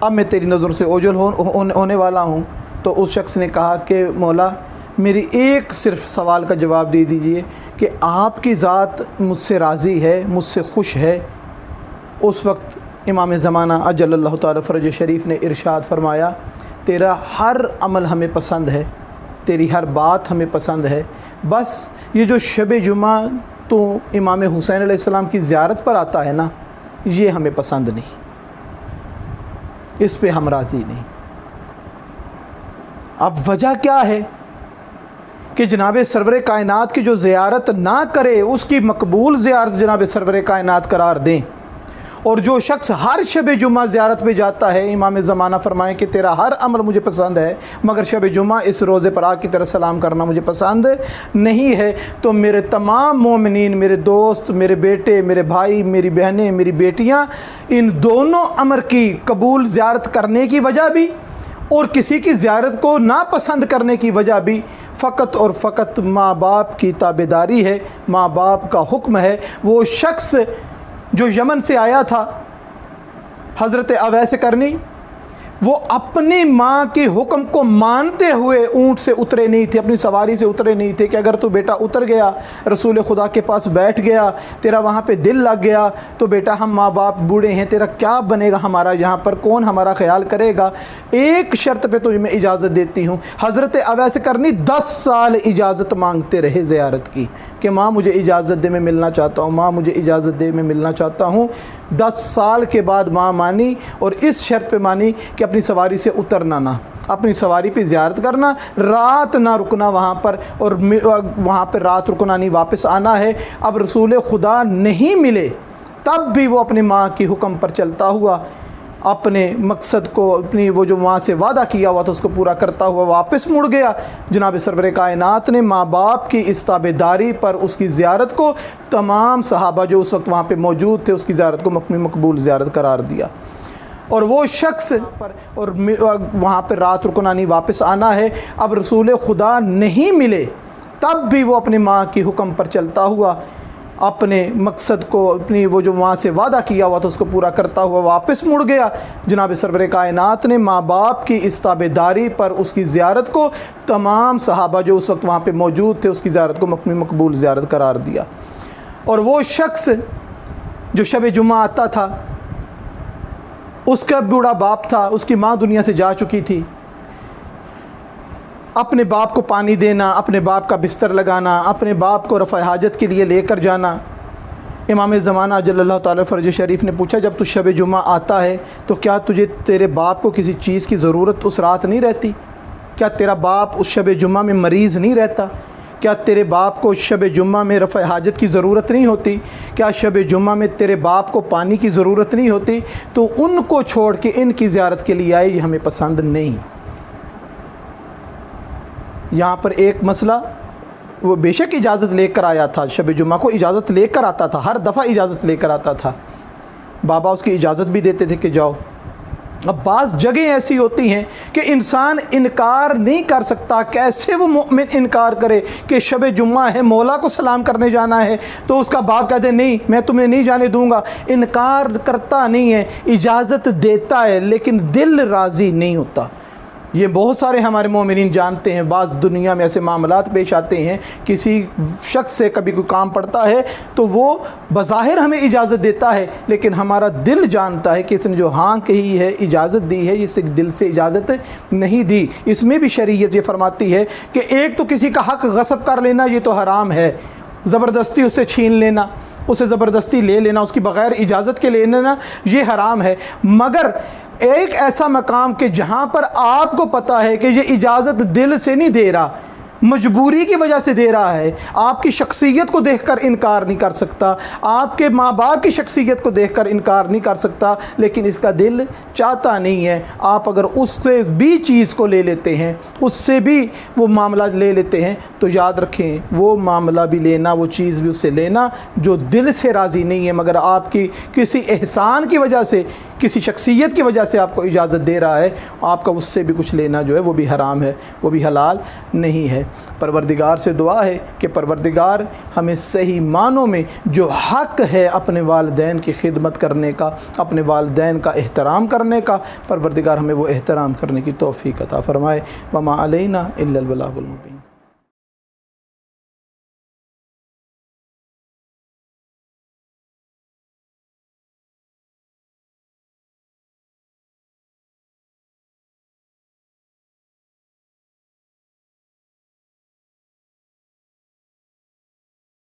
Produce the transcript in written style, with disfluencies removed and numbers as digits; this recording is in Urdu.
اب میں تیری نظر سے اوجھل ہونے والا ہوں۔ تو اس شخص نے کہا کہ مولا میری ایک صرف سوال کا جواب دے دیجئے کہ آپ کی ذات مجھ سے راضی ہے، مجھ سے خوش ہے۔ اس وقت امام زمانہ اجل اللہ تعالی فرج شریف نے ارشاد فرمایا تیرا ہر عمل ہمیں پسند ہے، تیری ہر بات ہمیں پسند ہے، بس یہ جو شب جمعہ تو امام حسین علیہ السلام کی زیارت پر آتا ہے نا، یہ ہمیں پسند نہیں، اس پہ ہم راضی نہیں۔ اب وجہ کیا ہے کہ جناب سرور کائنات کی جو زیارت نہ کرے اس کی مقبول زیارت جناب سرور کائنات قرار دیں، اور جو شخص ہر شب جمعہ زیارت پہ جاتا ہے، امام زمانہ فرمائیں کہ تیرا ہر عمل مجھے پسند ہے مگر شب جمعہ اس روزے پر آگ کی طرح سلام کرنا مجھے پسند نہیں ہے، تو میرے تمام مومنین، میرے دوست، میرے بیٹے، میرے بھائی، میری بہنیں، میری بیٹیاں، ان دونوں امر کی قبول زیارت کرنے کی وجہ بھی اور کسی کی زیارت کو ناپسند کرنے کی وجہ بھی فقط اور فقط ماں باپ کی تابعداری ہے، ماں باپ کا حکم ہے۔ وہ شخص جو یمن سے آیا تھا حضرت اویس کرنی، وہ اپنی ماں کے حکم کو مانتے ہوئے اونٹ سے اترے نہیں تھے، اپنی سواری سے اترے نہیں تھے کہ اگر تو بیٹا اتر گیا، رسول خدا کے پاس بیٹھ گیا، تیرا وہاں پہ دل لگ گیا تو بیٹا ہم ماں باپ بوڑھے ہیں، تیرا کیا بنے گا، ہمارا یہاں پر کون ہمارا خیال کرے گا، ایک شرط پہ تجھے میں اجازت دیتی ہوں۔ حضرت اویس کرنی 10 سال اجازت مانگتے رہے زیارت کی کہ ماں مجھے اجازت دے، میں ملنا چاہتا ہوں، ماں مجھے اجازت دے، میں ملنا چاہتا ہوں۔ 10 سال کے بعد ماں مانی، اور اس شرط پہ مانی کہ اپنی سواری سے اترنا نہ، اپنی سواری پہ زیارت کرنا، رات نہ رکنا وہاں پر، اور وہاں پہ رات رکنا نہیں، واپس آنا ہے۔ اب رسول خدا نہیں ملے تب بھی وہ اپنی ماں کی حکم پر چلتا ہوا، اپنے مقصد کو، اپنی وہ جو وہاں سے وعدہ کیا ہوا تھا اس کو پورا کرتا ہوا واپس مڑ گیا۔ جناب سرور کائنات نے ماں باپ کی اس تابعداری پر اس کی زیارت کو، تمام صحابہ جو اس وقت وہاں پہ موجود تھے، اس کی زیارت کو اپنی مقبول زیارت قرار دیا۔ اور وہ شخص اور وہاں پہ رات رکنا نہیں، واپس آنا ہے۔ اب رسول خدا نہیں ملے تب بھی وہ اپنی ماں کی حکم پر چلتا ہوا، اپنے مقصد کو، اپنی وہ جو وہاں سے وعدہ کیا ہوا تھا اس کو پورا کرتا ہوا واپس مڑ گیا۔ جناب سرور کائنات نے ماں باپ کی اس تابعداری پر اس کی زیارت کو، تمام صحابہ جو اس وقت وہاں پہ موجود تھے، اس کی زیارت کو اپنی مقبول زیارت قرار دیا۔ اور وہ شخص جو شب جمعہ آتا تھا، اس کا بوڑھا باپ تھا، اس کی ماں دنیا سے جا چکی تھی، اپنے باپ کو پانی دینا، اپنے باپ کا بستر لگانا، اپنے باپ کو رفع حاجت کے لیے لے کر جانا۔ امام زمانہ اجل اللہ تعالی فرج شریف نے پوچھا جب تو شب جمعہ آتا ہے تو کیا تجھے تیرے باپ کو کسی چیز کی ضرورت اس رات نہیں رہتی؟ کیا تیرا باپ اس شب جمعہ میں مریض نہیں رہتا؟ کیا تیرے باپ کو شب جمعہ میں رفع حاجت کی ضرورت نہیں ہوتی؟ کیا شب جمعہ میں تیرے باپ کو پانی کی ضرورت نہیں ہوتی؟ تو ان کو چھوڑ کے ان کی زیارت کے لیے آئے، یہ ہمیں پسند نہیں۔ یہاں پر ایک مسئلہ، وہ بے شک اجازت لے کر آیا تھا، شب جمعہ کو اجازت لے کر آتا تھا، ہر دفعہ اجازت لے کر آتا تھا، بابا اس کی اجازت بھی دیتے تھے کہ جاؤ۔ اب بعض جگہیں ایسی ہوتی ہیں کہ انسان انکار نہیں کر سکتا، کیسے وہ مومن انکار کرے کہ شب جمعہ ہے، مولا کو سلام کرنے جانا ہے، تو اس کا باپ کہتے ہیں نہیں میں تمہیں نہیں جانے دوں گا۔ انکار کرتا نہیں ہے، اجازت دیتا ہے، لیکن دل راضی نہیں ہوتا۔ یہ بہت سارے ہمارے مومنین جانتے ہیں، بعض دنیا میں ایسے معاملات پیش آتے ہیں، کسی شخص سے کبھی کوئی کام پڑتا ہے تو وہ بظاہر ہمیں اجازت دیتا ہے، لیکن ہمارا دل جانتا ہے کہ اس نے جو ہاں کہی ہے، اجازت دی ہے، اس دل سے اجازت نہیں دی۔ اس میں بھی شریعت یہ فرماتی ہے کہ ایک تو کسی کا حق غصب کر لینا یہ تو حرام ہے، زبردستی اسے چھین لینا، اسے زبردستی لے لینا، اس کی بغیر اجازت کے لے لینا یہ حرام ہے، مگر ایک ایسا مقام کہ جہاں پر آپ کو پتہ ہے کہ یہ اجازت دل سے نہیں دے رہا، مجبوری کی وجہ سے دے رہا ہے، آپ کی شخصیت کو دیکھ کر انکار نہیں کر سکتا، آپ کے ماں باپ کی شخصیت کو دیکھ کر انکار نہیں کر سکتا، لیکن اس کا دل چاہتا نہیں ہے، آپ اگر اس سے بھی چیز کو لے لیتے ہیں، اس سے بھی وہ معاملہ لے لیتے ہیں، تو یاد رکھیں وہ معاملہ بھی لینا، وہ چیز بھی اس سے لینا جو دل سے راضی نہیں ہے، مگر آپ کی کسی احسان کی وجہ سے، کسی شخصیت کی وجہ سے آپ کو اجازت دے رہا ہے، آپ کا اس سے بھی کچھ لینا جو ہے وہ بھی حرام ہے، وہ بھی حلال نہیں ہے۔ پروردگار سے دعا ہے کہ پروردگار ہمیں صحیح معنوں میں جو حق ہے اپنے والدین کی خدمت کرنے کا، اپنے والدین کا احترام کرنے کا، پروردگار ہمیں وہ احترام کرنے کی توفیق عطا فرمائے۔ وما علینا الا البلاغ المبین۔